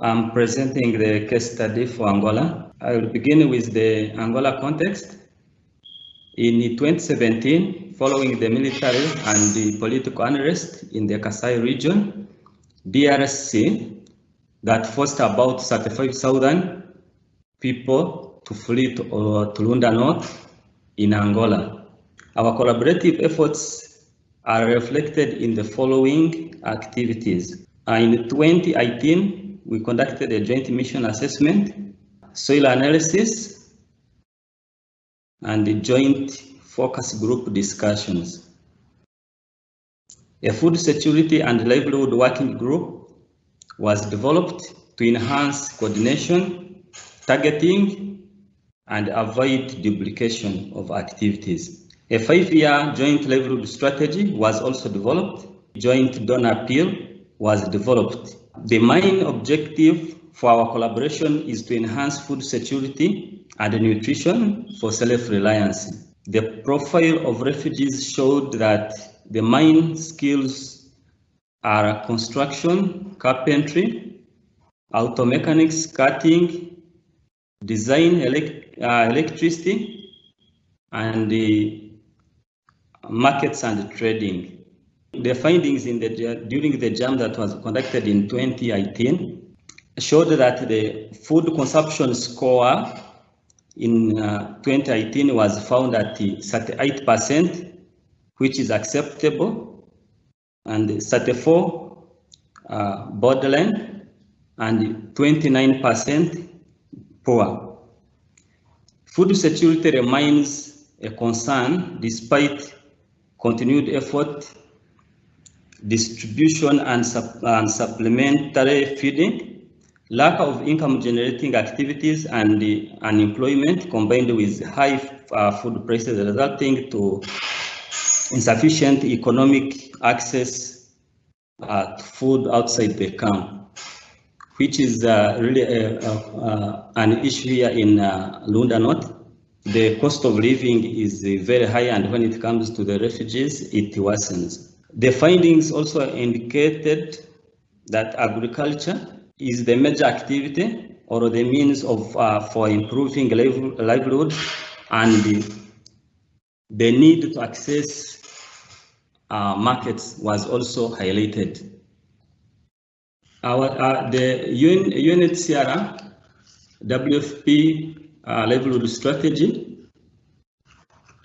I'm presenting the case study for Angola. I will begin with the Angola context. In 2017, following the military and the political unrest in the Kasai region, DRC that forced about 35,000 people to flee to Lunda North in Angola. Our collaborative efforts are reflected in the following activities. In 2018, we conducted a joint mission assessment, soil analysis, and the joint focus group discussions. A food security and livelihood working group was developed to enhance coordination, targeting, and avoid duplication of activities. A 5-year joint livelihood strategy was also developed. Joint donor appeal was developed. The main objective for our collaboration is to enhance food security and nutrition for self-reliance. The profile of refugees showed that the main skills are construction, carpentry, auto mechanics, cutting, design, electricity, and the markets and trading. The findings during the JAM that was conducted in 2018 showed that the food consumption score in 2018 was found at 38%, which is acceptable, and 34 borderline, and 29% poor. Food security remains a concern despite continued effort, distribution and supplementary feeding, lack of income generating activities, and the unemployment combined with high food prices resulting to insufficient economic access to food outside the camp, which is really an issue here in Lunda North. The cost of living is very high, and when it comes to the refugees, it worsens. The findings also indicated that agriculture is the major activity or the means of for improving livelihood, and the need to access markets was also highlighted. The UNHCR WFP livelihood strategy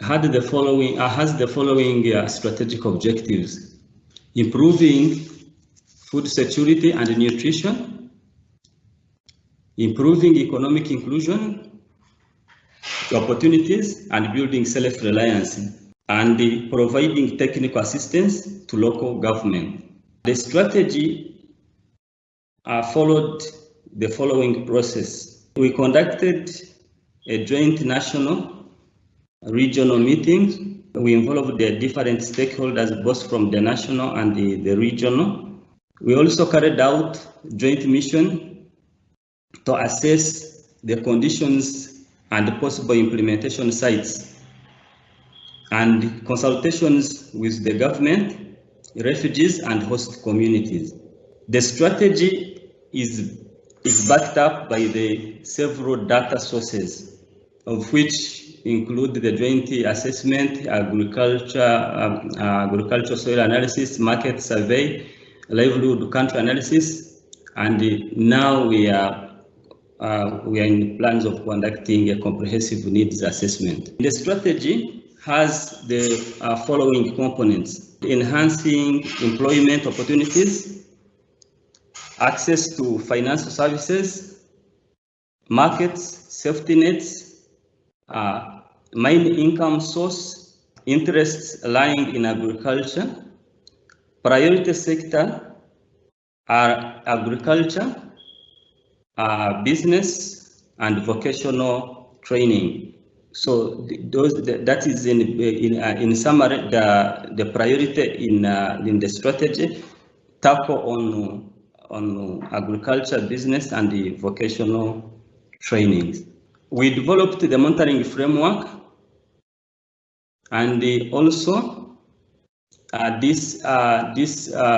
has the following strategic objectives: improving food security and nutrition, improving economic inclusion, opportunities, and building self-reliance, and providing technical assistance to local government. The strategy followed the following process. We conducted a joint national regional meeting. We involved the different stakeholders, both from the national and the regional. We also carried out joint mission to assess the conditions and possible implementation sites, and consultations with the government, refugees, and host communities. The strategy is backed up by the several data sources, of which include the joint assessment, agriculture soil analysis, market survey, livelihood country analysis, and now we are in plans of conducting a comprehensive needs assessment. The strategy has the following components: enhancing employment opportunities, access to financial services, markets, safety nets, main income source, interests lying in agriculture. Priority sector are agriculture, business, and vocational training. So that is in summary the priority in the strategy: tackle on agriculture, business, and the vocational trainings. We developed the monitoring framework, and also This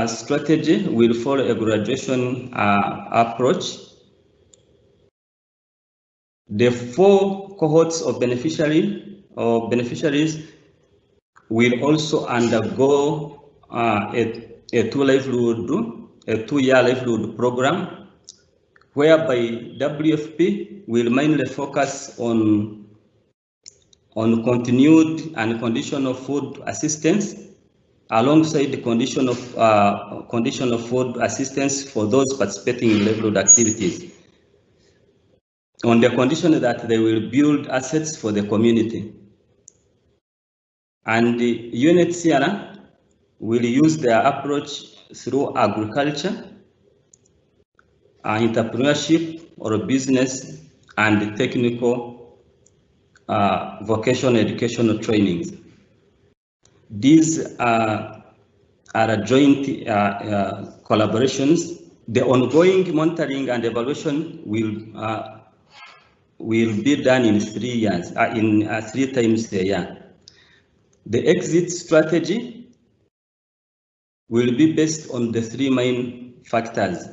strategy will follow a graduation approach. The 4 cohorts of beneficiaries will also undergo a 2-year livelihood program, whereby WFP will mainly focus on continued and conditional food assistance, alongside the condition of food assistance for those participating in livelihood activities, on the condition that they will build assets for the community. And the UNHCR will use their approach through agriculture, entrepreneurship or business, and technical vocational educational trainings. These are joint collaborations. The ongoing monitoring and evaluation will be done in 3 years, 3 times a year. The exit strategy will be based on the 3 main factors.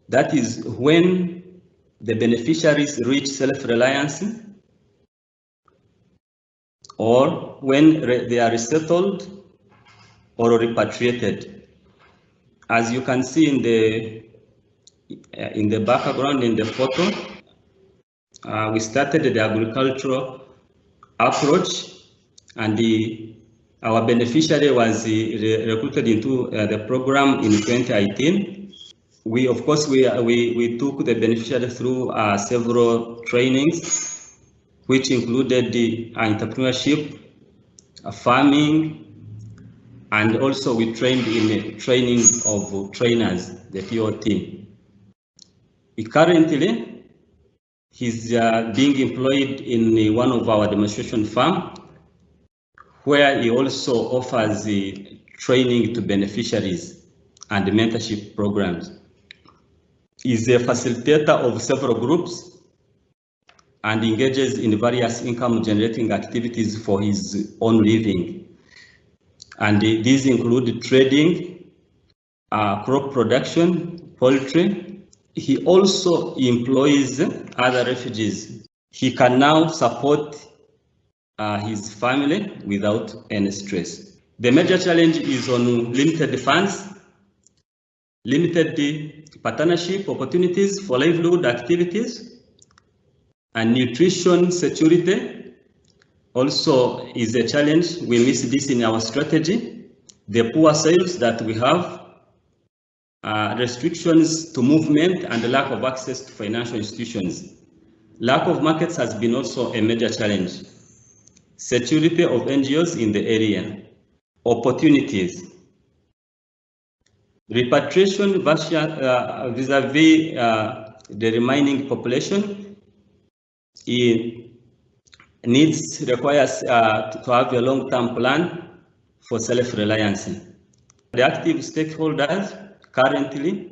That is when the beneficiaries reach self-reliance, or when they are resettled or repatriated. As you can see in the background in the photo, we started the agricultural approach, and our beneficiary was recruited into the program in 2018. We took the beneficiary through several trainings, which included the entrepreneurship, farming, and also we trained in the training of trainers, the POT. Currently, he's being employed in one of our demonstration farms, where he also offers the training to beneficiaries and the mentorship programs. He's a facilitator of several groups and engages in various income generating activities for his own living. And these include trading, crop production, poultry. He also employs other refugees. He can now support his family without any stress. The major challenge is on limited funds, limited partnership opportunities for livelihood activities, and nutrition security also is a challenge. We miss this in our strategy. The poor soils that we have, restrictions to movement, and the lack of access to financial institutions. Lack of markets has been also a major challenge. Security of NGOs in the area. Opportunities. Repatriation vis-a-vis the remaining population. It requires to have a long-term plan for self-reliance. The active stakeholders currently,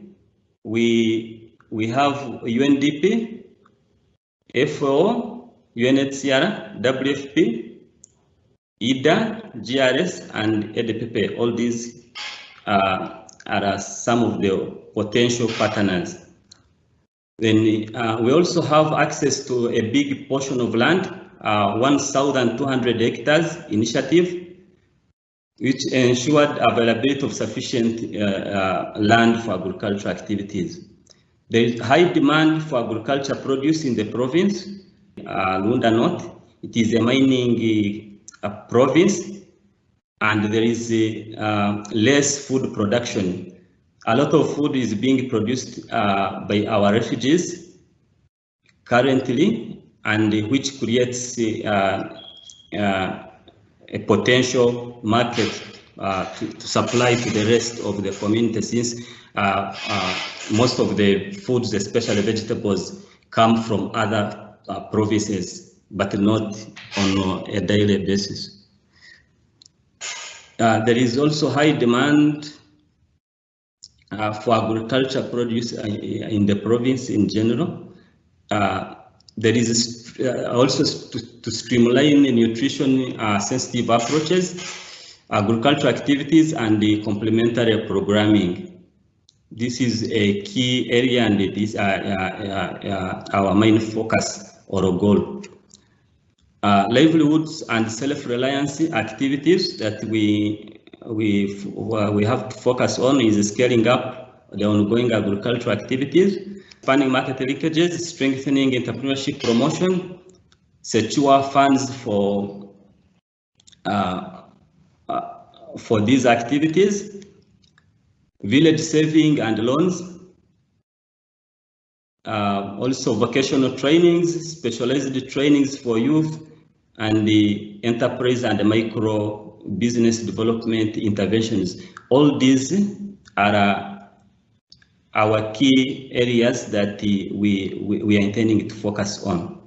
we have UNDP, FAO, UNHCR, WFP, IDA, GRS, and ADPP. All these are some of the potential partners. Then we also have access to a big portion of land, 1,200 hectares initiative, which ensured availability of sufficient land for agricultural activities. There is high demand for agriculture produce in the province, Lunda North. It is a mining province, and there is less food production. A lot of food is being produced by our refugees currently, and which creates a potential market to supply to the rest of the community, since most of the foods, especially vegetables, come from other provinces, but not on a daily basis. There is also high demand for agriculture produce in the province in general. There is also to streamline nutrition sensitive approaches. agricultural activities and the complementary programming. This is a key area, and it is our main focus or goal. Livelihoods and self-reliance activities that we have to focus on is scaling up the ongoing agricultural activities, expanding market linkages, strengthening entrepreneurship promotion, secure funds for these activities, village saving and loans, also vocational trainings, specialized trainings for youth, and the enterprise and the micro business development interventions. All these are our key areas that we are intending to focus on.